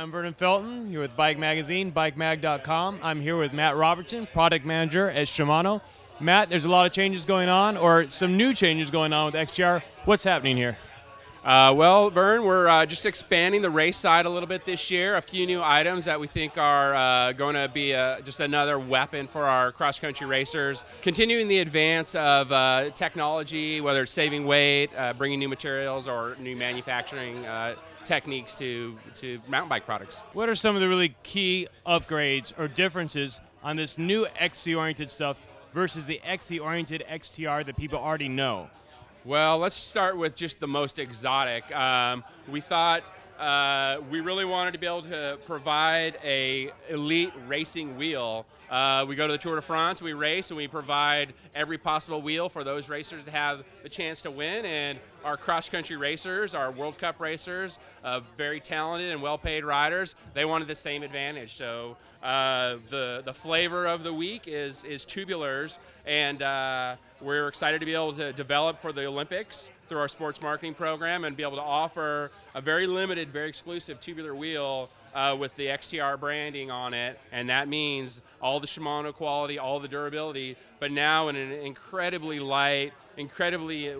I'm Vernon Felton. You're with Bike Magazine, bikemag.com. I'm here with Matt Robertson, product manager at Shimano. Matt, there's a lot of changes going on, or some new changes going on with XTR. What's happening here? Well, Vern, we're just expanding the race side a little bit this year. A few new items that we think are going to be just another weapon for our cross-country racers. Continuing the advance of technology, whether it's saving weight, bringing new materials, or new manufacturing techniques to mountain bike products. What are some of the really key upgrades or differences on this new XC-oriented stuff versus the XC-oriented XTR that people already know? Well, let's start with just the most exotic. We thought we really wanted to be able to provide a elite racing wheel. We go to the Tour de France, we race, and we provide every possible wheel for those racers to have the chance to win. And our cross-country racers, our World Cup racers, very talented and well-paid riders, they wanted the same advantage. So the flavor of the week is Tubulars, and we're excited to be able to develop for the Olympics through our sports marketing program and be able to offer a very limited, very exclusive tubular wheel with the XTR branding on it, and that means all the Shimano quality, all the durability, but now in an incredibly light, incredibly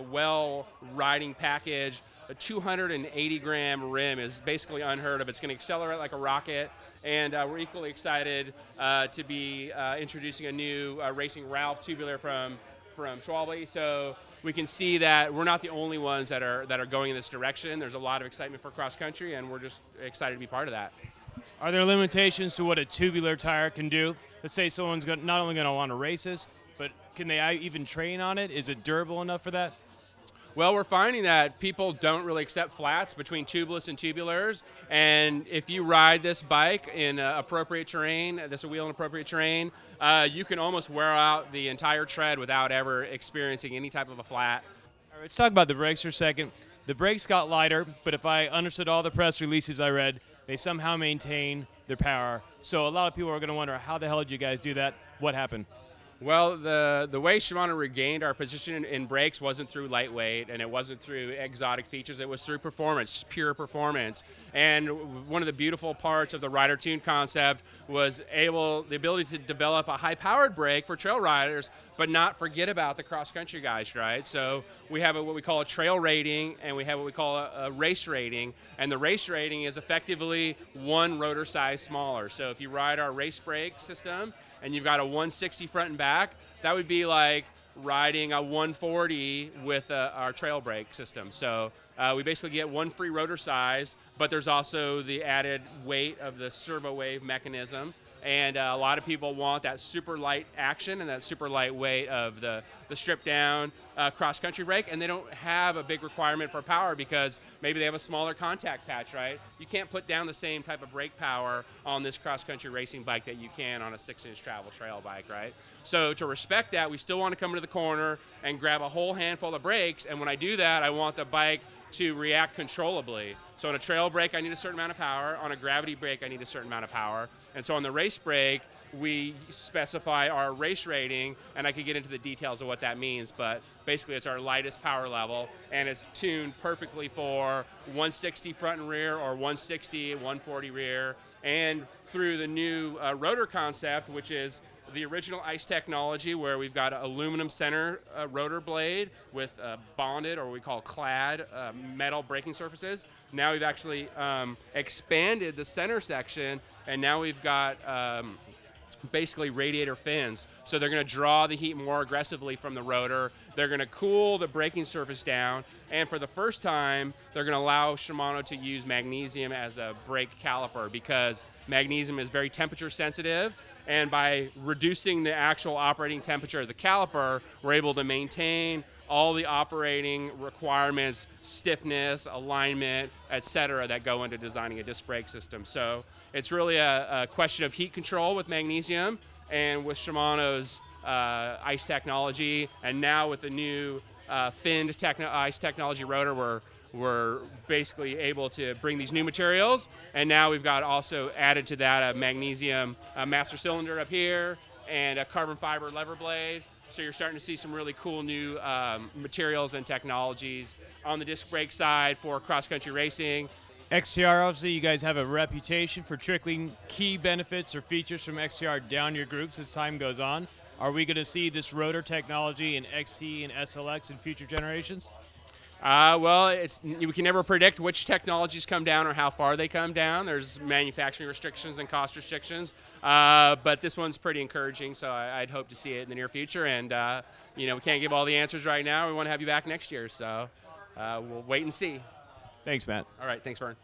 well riding package. A 280-gram rim is basically unheard of. It's going to accelerate like a rocket, and we're equally excited to be introducing a new Racing Ralph tubular from Schwalbe. So we can see that we're not the only ones that are going in this direction. There's a lot of excitement for cross country, and we're just excited to be part of that. Are there limitations to what a tubular tire can do? Let's say someone's not only going to want to race this, but can they even train on it? Is it durable enough for that? Well, we're finding that people don't really accept flats between tubeless and tubulars, and if you ride this bike in appropriate terrain, this wheel in appropriate terrain, you can almost wear out the entire tread without ever experiencing any type of a flat. All right, let's talk about the brakes for a second. The brakes got lighter, but if I understood all the press releases I read, they somehow maintain their power. So a lot of people are going to wonder, how the hell did you guys do that? What happened? Well, the way Shimano regained our position in brakes wasn't through lightweight, and it wasn't through exotic features. It was through performance, pure performance. And one of the beautiful parts of the rider tune concept was the ability to develop a high-powered brake for trail riders, but not forget about the cross-country guys, right? So we have what we call a trail rating, and we have what we call a race rating. And the race rating is effectively one rotor size smaller. So if you ride our race brake system, and you've got a 160 front and back, that would be like riding a 140 with our trail brake system. So we basically get one free rotor size, but there's also the added weight of the servo wave mechanism. And a lot of people want that super light action and that super light weight of the stripped down cross-country brake, and they don't have a big requirement for power because maybe they have a smaller contact patch, right? You can't put down the same type of brake power on this cross-country racing bike that you can on a 6-inch travel trail bike, right? So to respect that, we still want to come into the corner and grab a whole handful of brakes, and when I do that, I want the bike to react controllably. So on a trail brake, I need a certain amount of power. On a gravity brake, I need a certain amount of power. And so on the race brake, we specify our race rating, and I could get into the details of what that means, but basically it's our lightest power level, and it's tuned perfectly for 160 front and rear or 160, 140 rear, and through the new rotor concept, which is the original ICE technology, where we've got an aluminum center rotor blade with bonded, or what we call clad, metal braking surfaces. Now we've actually expanded the center section, and now we've got basically radiator fins. So they're going to draw the heat more aggressively from the rotor. They're going to cool the braking surface down, and for the first time, they're going to allow Shimano to use magnesium as a brake caliper, because magnesium is very temperature sensitive. And by reducing the actual operating temperature of the caliper, we're able to maintain all the operating requirements, stiffness, alignment, etc., that go into designing a disc brake system. So it's really a question of heat control with magnesium, and with Shimano's ICE technology, and now with the new finned ICE technology rotor, we're basically able to bring these new materials, and now we've got also added to that a magnesium master cylinder up here and a carbon fiber lever blade. So you're starting to see some really cool new materials and technologies on the disc brake side for cross-country racing. XTR, obviously, you guys have a reputation for trickling key benefits or features from XTR down your groups as time goes on. Are we going to see this rotor technology in XT and SLX in future generations? Well, we can never predict which technologies come down or how far they come down. There's manufacturing restrictions and cost restrictions, but this one's pretty encouraging, so I'd hope to see it in the near future. And we can't give all the answers right now. We want to have you back next year, so we'll wait and see. Thanks, Matt. All right, thanks, Vern.